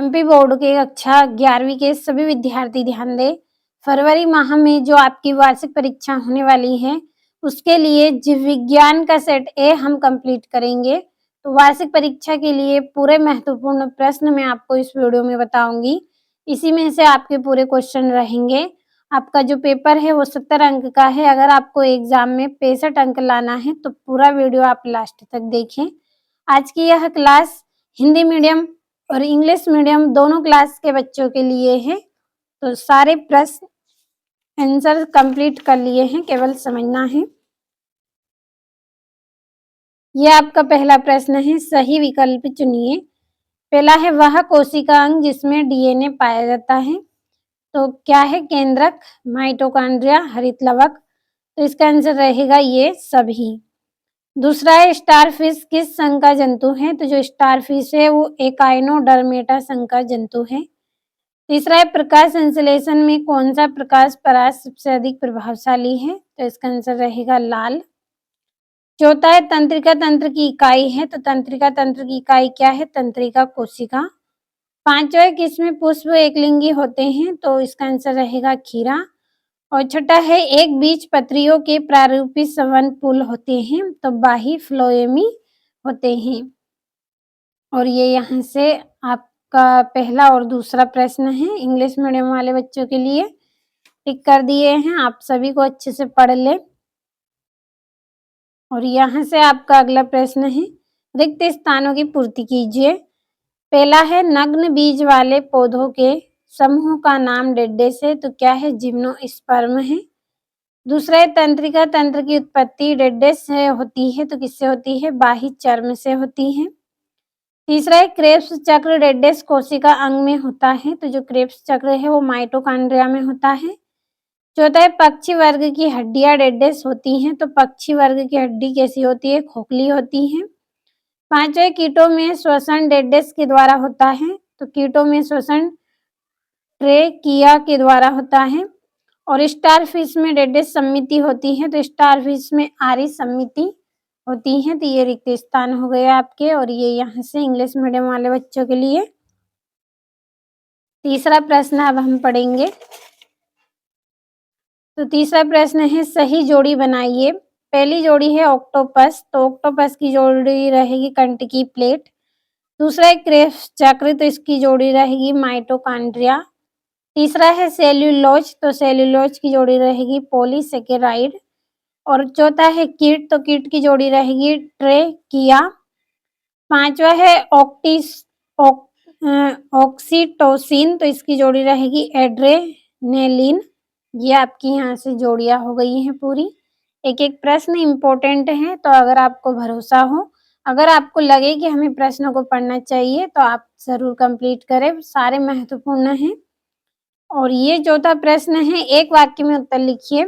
MP board के कक्षा 11वीं के सभी विद्यार्थी ध्यान दें। फरवरी माह में जो आपकी वार्षिक परीक्षा होने वाली है, उसके लिए जीव विज्ञान का सेट ए हम कंप्लीट करेंगे। तो वार्षिक परीक्षा के लिए पूरे महत्वपूर्ण प्रश्न मैं आपको इस वीडियो में बताऊंगी। इसी में से आपके पूरे क्वेश्चन रहेंगे। आपका जो पेपर है वो 70 अंक का है। अगर आपको एग्जाम में 65 अंक लाना है तो पूरा वीडियो आप लास्ट तक देखें। आज की यह क्लास हिंदी मीडियम और इंग्लिश मीडियम दोनों क्लास के बच्चों के लिए है। तो सारे प्रश्न आंसर कंप्लीट कर लिए हैं, केवल समझना है। यह आपका पहला प्रश्न है, सही विकल्प चुनिए। पहला है वह कोशिका अंग जिसमें डीएनए पाया जाता है। तो क्या है? केंद्रक, माइटोकॉन्ड्रिया, हरित लवक। तो इसका आंसर रहेगा ये सभी। दूसरा है स्टारफिश किस संघ का जंतु है? तो जो स्टारफिश है वो एकाइनोडर्मेटा संघ का जंतु है। तीसरा है प्रकाश संश्लेषण में कौन सा प्रकाश परास सबसे अधिक प्रभावशाली है? तो इसका आंसर रहेगा लाल। चौथा है तंत्रिका तंत्र की इकाई है। तो तंत्रिका तंत्र की इकाई क्या है? तंत्रिका कोशिका। पांचवा है किसमें पुष्प एकलिंगी होते हैं? तो इसका आंसर रहेगा खीरा। और छठा है एक बीज पत्रियों के प्रारूपी संवहन पुल होते हैं। तो बाही फ्लोएमी होते हैं। और ये यहाँ से आपका पहला और दूसरा प्रश्न है इंग्लिश मीडियम वाले बच्चों के लिए, टिक कर दिए हैं। आप सभी को अच्छे से पढ़ लें। और यहाँ से आपका अगला प्रश्न है रिक्त स्थानों की पूर्ति कीजिए। पहला है नग्न बीज वाले पौधों के समूह का नाम डेड्डे से। तो क्या है? जिम्नोस्पर्म है। दूसरा है तंत्रिका तंत्र की उत्पत्ति डेड्डे से होती है। तो किससे होती है? बाह्य चर्म से होती है। तीसरा है क्रेब्स चक्र डेड्डेस कोशिका अंग में होता है। तो जो क्रेब्स चक्र है वो माइटोकॉन्ड्रिया में होता है। चौथा है पक्षी वर्ग की हड्डियां डेड्डेस होती हैं। तो पक्षी वर्ग की हड्डी कैसी होती है? खोखली होती है। पांचवा कीटों में श्वसन डेड्डेस के द्वारा होता है। तो कीटों में श्वसन ट्रेकिया के द्वारा होता है। और स्टारफिश में डेड्डेस समिति होती है। तो स्टारफिश में आरी समिति होती है। तो ये रिक्त स्थान हो गए आपके। और ये यहाँ से इंग्लिश मीडियम वाले बच्चों के लिए। तीसरा प्रश्न अब हम पढ़ेंगे। तो तीसरा प्रश्न है सही जोड़ी बनाइए। पहली जोड़ी है ऑक्टोपस। तो ऑक्टोपस की जोड़ी रहेगी कंटकी प्लेट। दूसरा है क्रेब्स चक्र। तो इसकी जोड़ी रहेगी माइटोकॉन्ड्रिया। तीसरा है सेल्यूलोज। तो सेल्यूलोज की जोड़ी रहेगी पॉलीसेकेराइड। और चौथा है कीट। तो कीट की जोड़ी रहेगी ट्रेकिया। पांचवा है ऑक्सीटोसिन। तो इसकी जोड़ी रहेगी एड्रेनेलिन। ये आपकी यहाँ से जोड़ियां हो गई हैं पूरी। एक एक प्रश्न इम्पोर्टेंट है। तो अगर आपको भरोसा हो, अगर आपको लगे कि हमें प्रश्नों को पढ़ना चाहिए तो आप जरूर कंप्लीट करें, सारे महत्वपूर्ण हैं। और ये चौथा प्रश्न है एक वाक्य में उत्तर लिखिए।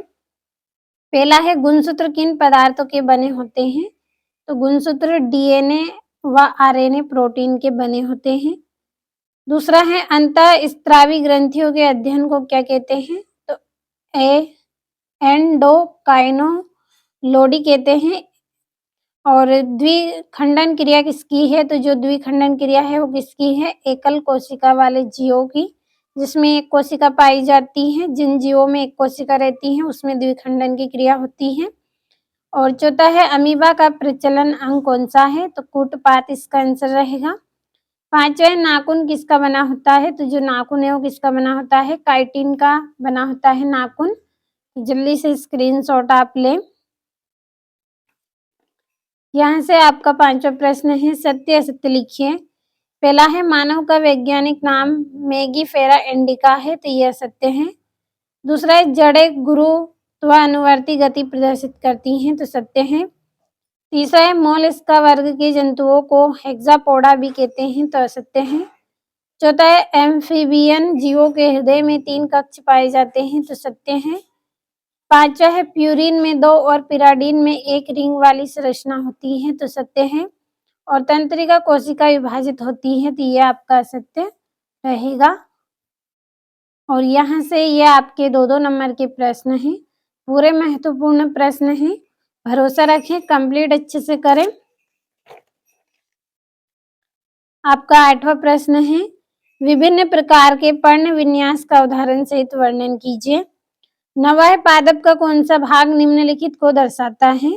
पहला है गुणसूत्र किन पदार्थों के बने होते हैं? तो गुणसूत्र डीएनए व आरएनए प्रोटीन के बने होते हैं। दूसरा है अंतःस्त्रावी ग्रंथियों के अध्ययन को क्या कहते हैं? तो एंडोकाइनोलॉजी कहते हैं। और द्विखंडन क्रिया किसकी है? तो जो द्विखंडन क्रिया है वो किसकी है? एकल कोशिका वाले जीवों की, जिसमें एक कोशिका पाई जाती है। जिन जीवों में एक कोशिका रहती है उसमें द्विखंडन की क्रिया होती है। और चौथा है अमीबा का प्रचलन अंग कौन सा है? तो कूटपात इसका आंसर रहेगा। पांचवा है नाखून किसका बना होता है? तो जो नाखून है वो किसका बना होता है? काइटिन का बना होता है नाखून। जल्दी से स्क्रीनशॉट आप लें। यहाँ से आपका पांचवा प्रश्न है सत्य असत्य लिखिए। पहला है मानव का वैज्ञानिक नाम मैगीफेरा इंडिका है। तो यह सत्य है। दूसरा है जड़ें गुरुत्वानुवर्ती गति प्रदर्शित करती हैं। तो सत्य है। तीसरा है मोलस्का वर्ग के जंतुओं को हेक्सापोडा भी कहते हैं। तो असत्य है। चौथा है एम्फीबियन जीवों के हृदय में 3 कक्ष पाए जाते हैं। तो सत्य है। पांचवा है प्यूरिन में 2 और पिराडीन में 1 रिंग वाली संरचना होती है। तो सत्य है। और तंत्रिका कोशिका विभाजित होती है। तो यह आपका सत्य रहेगा। और यहाँ से ये आपके 2-2 नंबर के प्रश्न हैं, पूरे महत्वपूर्ण प्रश्न हैं। भरोसा रखें, कंप्लीट अच्छे से करें। आपका 8वां प्रश्न है विभिन्न प्रकार के पर्ण विन्यास का उदाहरण सहित वर्णन कीजिए। नवाय पादप का कौन सा भाग निम्नलिखित को दर्शाता है?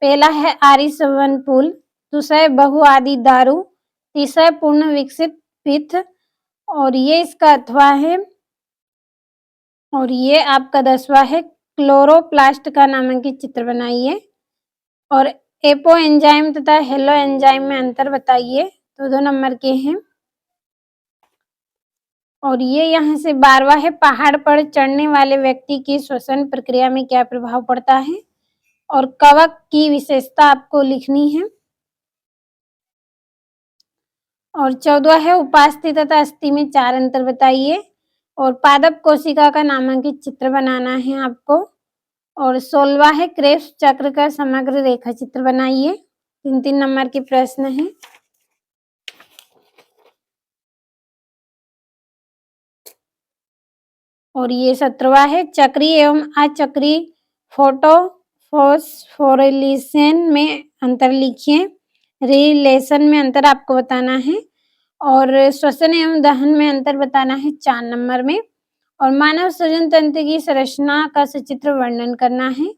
पहला है आर्य संवहन पुल, दूसरा है बहुआदि दारू, तीसरा है पूर्ण विकसित पित्त और ये इसका अथवा है। और ये आपका 10वां है क्लोरोप्लास्ट का नामांकित चित्र बनाइए। और एपो एंजाइम तथा हेलो एंजाइम में अंतर बताइए। तो 2 नंबर के हैं। और ये यहाँ से 12वां है पहाड़ पर चढ़ने वाले व्यक्ति की श्वसन प्रक्रिया में क्या प्रभाव पड़ता है? और कवक की विशेषता आपको लिखनी है। और 14वां है उपास्थि तथा अस्थि में 4 अंतर बताइए। और पादप कोशिका का नामांकित चित्र बनाना है आपको। और 16वां है क्रेब्स चक्र का समग्र रेखा चित्र बनाइए। 3-3 नंबर के प्रश्न हैं। और ये 17वां है चक्रीय एवं अचक्रीय फोटोफॉस्फोरिलेशन में अंतर लिखिए। रिलेशन में अंतर आपको बताना है। और श्वसन एवं दहन में अंतर बताना है 4 नंबर में। और मानव सृजन तंत्र की संरचना का सचित्र वर्णन करना है।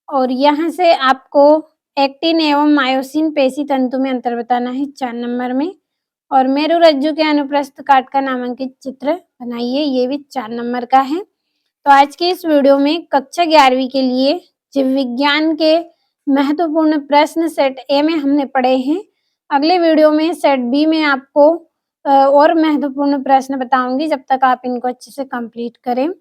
और यहाँ से आपको एक्टिन एवं मायोसिन पेशी तंतु में अंतर बताना है 4 नंबर में। और मेरुरज्जु के अनुप्रस्थ काट का नामांकित चित्र बनाइए, ये भी 4 नंबर का है। तो आज के इस वीडियो में कक्षा 11वीं के लिए जीव विज्ञान के महत्वपूर्ण प्रश्न सेट ए में हमने पढ़े हैं। अगले वीडियो में सेट बी में आपको और महत्वपूर्ण प्रश्न बताऊंगी। जब तक आप इनको अच्छे से कंप्लीट करें।